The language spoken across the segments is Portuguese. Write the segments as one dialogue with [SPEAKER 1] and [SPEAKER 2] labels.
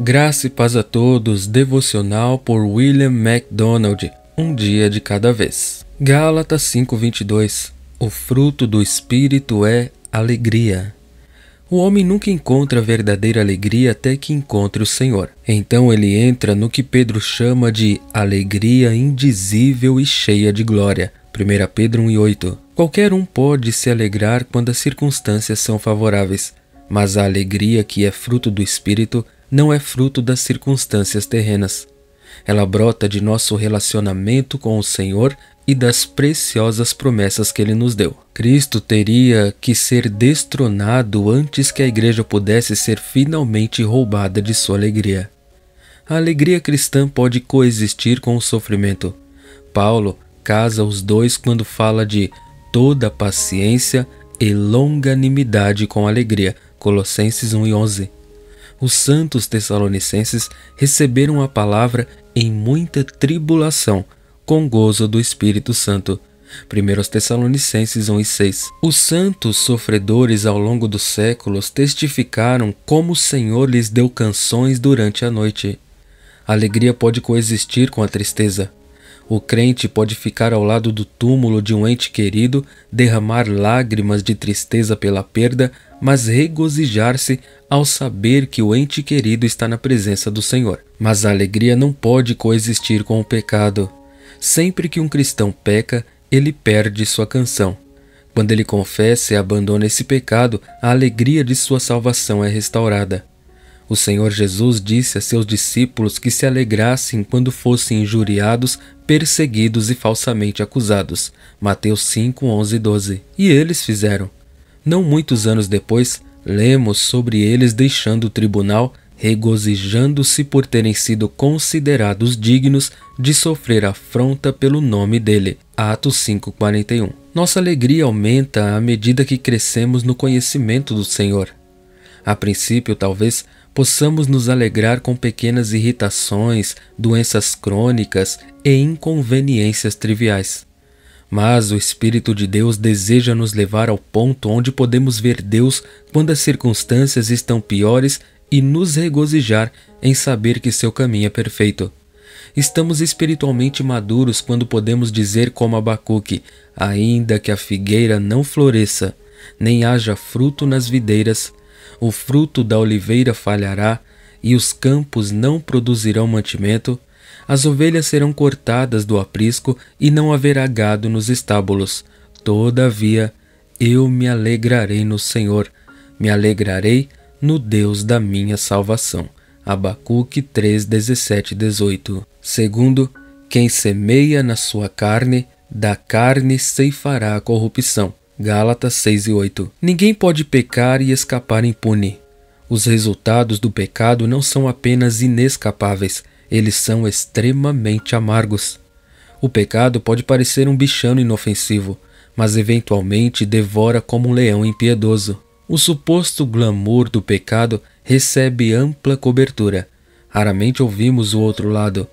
[SPEAKER 1] Graça e paz a todos, devocional por William MacDonald, um dia de cada vez. Gálatas 5:22. O fruto do Espírito é alegria. O homem nunca encontra verdadeira alegria até que encontre o Senhor. Então ele entra no que Pedro chama de alegria indizível e cheia de glória. 1 Pedro 1:8. Qualquer um pode se alegrar quando as circunstâncias são favoráveis, mas a alegria que é fruto do Espírito não é fruto das circunstâncias terrenas. Ela brota de nosso relacionamento com o Senhor e das preciosas promessas que Ele nos deu. Cristo teria que ser destronado antes que a igreja pudesse ser finalmente roubada de sua alegria. A alegria cristã pode coexistir com o sofrimento. Paulo casa os dois quando fala de toda paciência e longanimidade com alegria. Colossenses 1:11. Os santos tessalonicenses receberam a palavra em muita tribulação, com gozo do Espírito Santo. 1 Tessalonicenses 1:6. Os santos sofredores ao longo dos séculos testificaram como o Senhor lhes deu canções durante a noite. A alegria pode coexistir com a tristeza. O crente pode ficar ao lado do túmulo de um ente querido, derramar lágrimas de tristeza pela perda, mas regozijar-se ao saber que o ente querido está na presença do Senhor. Mas a alegria não pode coexistir com o pecado. Sempre que um cristão peca, ele perde sua canção. Quando ele confessa e abandona esse pecado, a alegria de sua salvação é restaurada. O Senhor Jesus disse a seus discípulos que se alegrassem quando fossem injuriados, perseguidos e falsamente acusados. Mateus 5:11 e 12. E eles fizeram. Não muitos anos depois, lemos sobre eles deixando o tribunal, regozijando-se por terem sido considerados dignos de sofrer afronta pelo nome dele. Atos 5:41. Nossa alegria aumenta à medida que crescemos no conhecimento do Senhor. A princípio, talvez, possamos nos alegrar com pequenas irritações, doenças crônicas e inconveniências triviais. Mas o Espírito de Deus deseja nos levar ao ponto onde podemos ver Deus quando as circunstâncias estão piores e nos regozijar em saber que seu caminho é perfeito. Estamos espiritualmente maduros quando podemos dizer como Abacuque: ainda que a figueira não floresça, nem haja fruto nas videiras, o fruto da oliveira falhará e os campos não produzirão mantimento, as ovelhas serão cortadas do aprisco e não haverá gado nos estábulos. Todavia, eu me alegrarei no Senhor, me alegrarei no Deus da minha salvação. Abacuque 3:17 e 18. Segundo, quem semeia na sua carne, da carne ceifará a corrupção. Gálatas 6:8. Ninguém pode pecar e escapar impune. Os resultados do pecado não são apenas inescapáveis, eles são extremamente amargos. O pecado pode parecer um bichano inofensivo, mas eventualmente devora como um leão impiedoso. O suposto glamour do pecado recebe ampla cobertura. Raramente ouvimos o outro lado.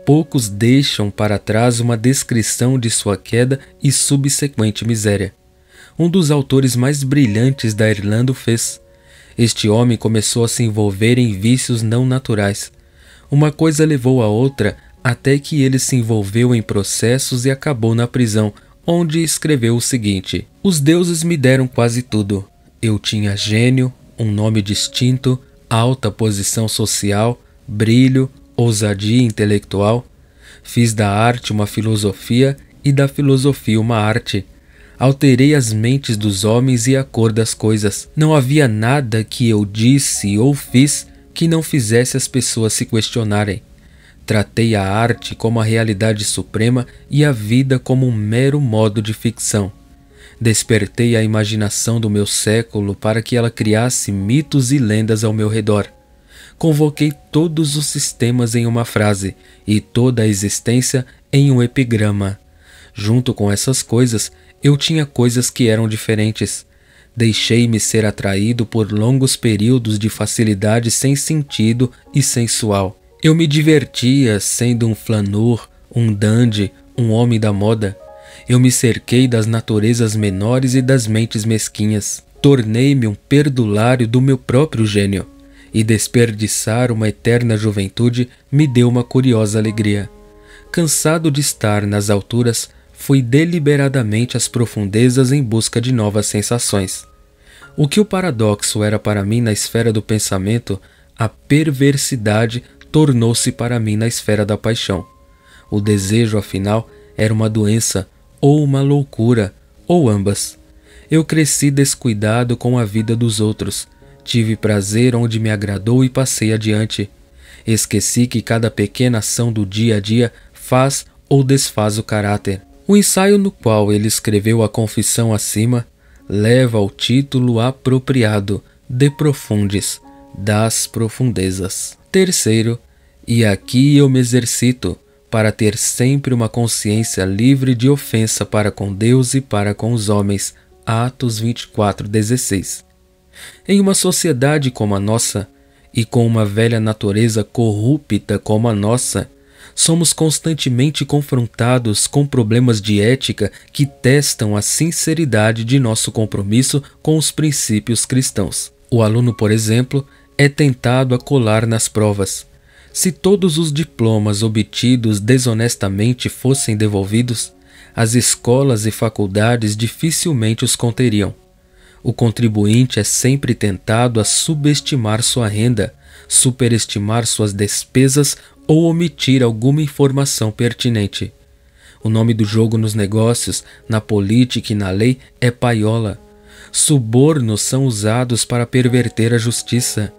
[SPEAKER 1] Poucos deixam para trás uma descrição de sua queda e subsequente miséria. Um dos autores mais brilhantes da Irlanda o fez. Este homem começou a se envolver em vícios não naturais. Uma coisa levou a outra até que ele se envolveu em processos e acabou na prisão, onde escreveu o seguinte: os deuses me deram quase tudo. Eu tinha gênio, um nome distinto, alta posição social, brilho, ousadia intelectual. Fiz da arte uma filosofia e da filosofia uma arte. Alterei as mentes dos homens e a cor das coisas. Não havia nada que eu disse ou fiz que não fizesse as pessoas se questionarem. Tratei a arte como a realidade suprema e a vida como um mero modo de ficção. Despertei a imaginação do meu século para que ela criasse mitos e lendas ao meu redor. Convoquei todos os sistemas em uma frase e toda a existência em um epigrama. Junto com essas coisas, eu tinha coisas que eram diferentes. Deixei-me ser atraído por longos períodos de facilidade sem sentido e sensual. Eu me divertia sendo um flaneur, um dandy, um homem da moda. Eu me cerquei das naturezas menores e das mentes mesquinhas. Tornei-me um perdulário do meu próprio gênio. e desperdiçar uma eterna juventude me deu uma curiosa alegria. Cansado de estar nas alturas, fui deliberadamente às profundezas em busca de novas sensações. O que o paradoxo era para mim na esfera do pensamento, a perversidade tornou-se para mim na esfera da paixão. O desejo, afinal, era uma doença, ou uma loucura, ou ambas. Eu cresci descuidado com a vida dos outros. Tive prazer onde me agradou e passei adiante. Esqueci que cada pequena ação do dia a dia faz ou desfaz o caráter. O ensaio no qual ele escreveu a confissão acima leva ao título apropriado De Profundis, das profundezas. Terceiro, e aqui eu me exercito para ter sempre uma consciência livre de ofensa para com Deus e para com os homens. Atos 24:16. Em uma sociedade como a nossa, e com uma velha natureza corrupta como a nossa, somos constantemente confrontados com problemas de ética que testam a sinceridade de nosso compromisso com os princípios cristãos. O aluno, por exemplo, é tentado a colar nas provas. Se todos os diplomas obtidos desonestamente fossem devolvidos, as escolas e faculdades dificilmente os conteriam. O contribuinte é sempre tentado a subestimar sua renda, superestimar suas despesas ou omitir alguma informação pertinente. O nome do jogo nos negócios, na política e na lei é paiola. Subornos são usados para perverter a justiça.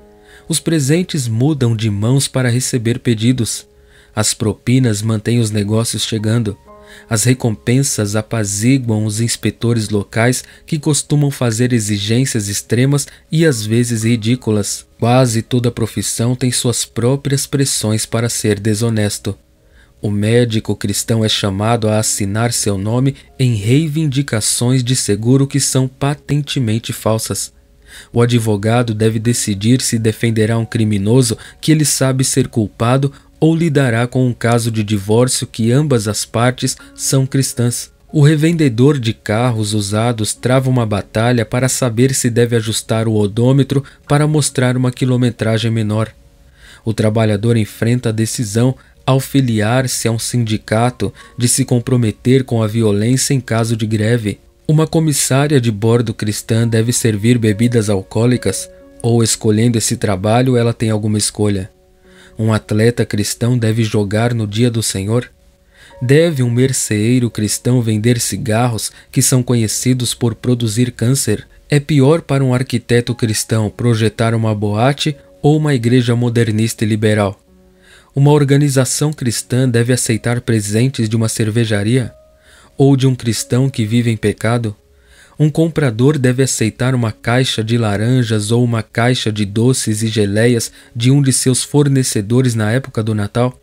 [SPEAKER 1] Os presentes mudam de mãos para receber pedidos. As propinas mantêm os negócios chegando. As recompensas apaziguam os inspetores locais que costumam fazer exigências extremas e às vezes ridículas. Quase toda profissão tem suas próprias pressões para ser desonesto. O médico cristão é chamado a assinar seu nome em reivindicações de seguro que são patentemente falsas. O advogado deve decidir se defenderá um criminoso que ele sabe ser culpado ou lidará com um caso de divórcio que ambas as partes são cristãs. O revendedor de carros usados trava uma batalha para saber se deve ajustar o odômetro para mostrar uma quilometragem menor. O trabalhador enfrenta a decisão, ao filiar-se a um sindicato, de se comprometer com a violência em caso de greve. Uma comissária de bordo cristã deve servir bebidas alcoólicas, ou escolhendo esse trabalho ela tem alguma escolha. Um atleta cristão deve jogar no dia do Senhor? Deve um merceeiro cristão vender cigarros que são conhecidos por produzir câncer? É pior para um arquiteto cristão projetar uma boate ou uma igreja modernista e liberal? Uma organização cristã deve aceitar presentes de uma cervejaria? Ou de um cristão que vive em pecado? Um comprador deve aceitar uma caixa de laranjas ou uma caixa de doces e geleias de um de seus fornecedores na época do Natal?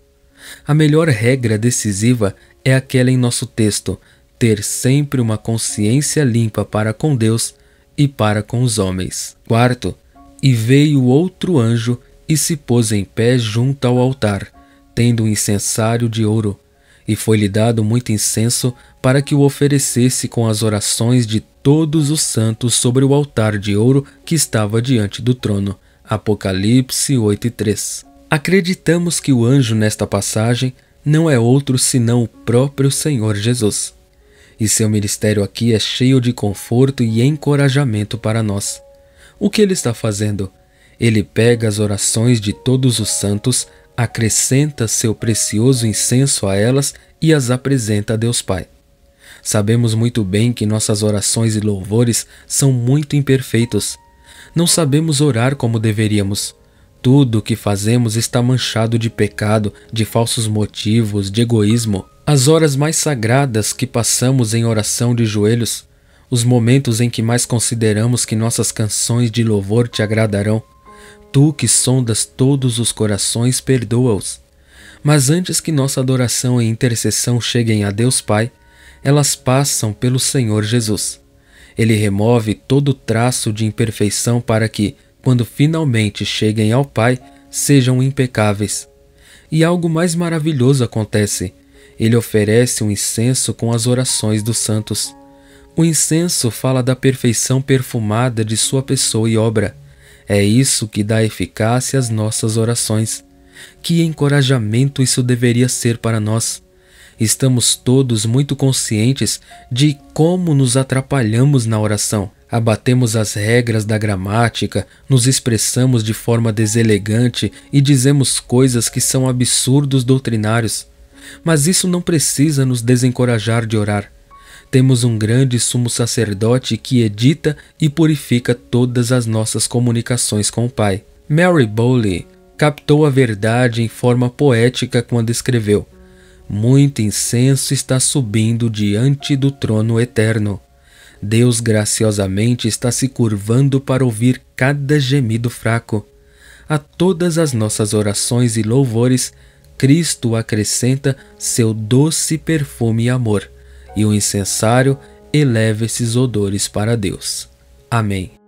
[SPEAKER 1] A melhor regra decisiva é aquela em nosso texto: ter sempre uma consciência limpa para com Deus e para com os homens. Quarto, e veio outro anjo e se pôs em pé junto ao altar, tendo um incensário de ouro, e foi-lhe dado muito incenso para que o oferecesse com as orações de todos os santos sobre o altar de ouro que estava diante do trono. Apocalipse 8:3. Acreditamos que o anjo nesta passagem não é outro senão o próprio Senhor Jesus. E seu ministério aqui é cheio de conforto e encorajamento para nós. O que ele está fazendo? Ele pega as orações de todos os santos, acrescenta seu precioso incenso a elas e as apresenta a Deus Pai. Sabemos muito bem que nossas orações e louvores são muito imperfeitos. Não sabemos orar como deveríamos. Tudo o que fazemos está manchado de pecado, de falsos motivos, de egoísmo. As horas mais sagradas que passamos em oração de joelhos, os momentos em que mais consideramos que nossas canções de louvor te agradarão, tu que sondas todos os corações, perdoa-os. Mas antes que nossa adoração e intercessão cheguem a Deus Pai, elas passam pelo Senhor Jesus. Ele remove todo traço de imperfeição para que, quando finalmente cheguem ao Pai, sejam impecáveis. E algo mais maravilhoso acontece. Ele oferece um incenso com as orações dos santos. O incenso fala da perfeição perfumada de sua pessoa e obra. É isso que dá eficácia às nossas orações. Que encorajamento isso deveria ser para nós! Estamos todos muito conscientes de como nos atrapalhamos na oração. Abatemos as regras da gramática, nos expressamos de forma deselegante e dizemos coisas que são absurdos doutrinários. Mas isso não precisa nos desencorajar de orar. Temos um grande sumo sacerdote que edita e purifica todas as nossas comunicações com o Pai. Mary Bowley captou a verdade em forma poética quando escreveu: muito incenso está subindo diante do trono eterno. Deus graciosamente está se curvando para ouvir cada gemido fraco. A todas as nossas orações e louvores, Cristo acrescenta seu doce perfume e amor, e o incensário eleva esses odores para Deus. Amém.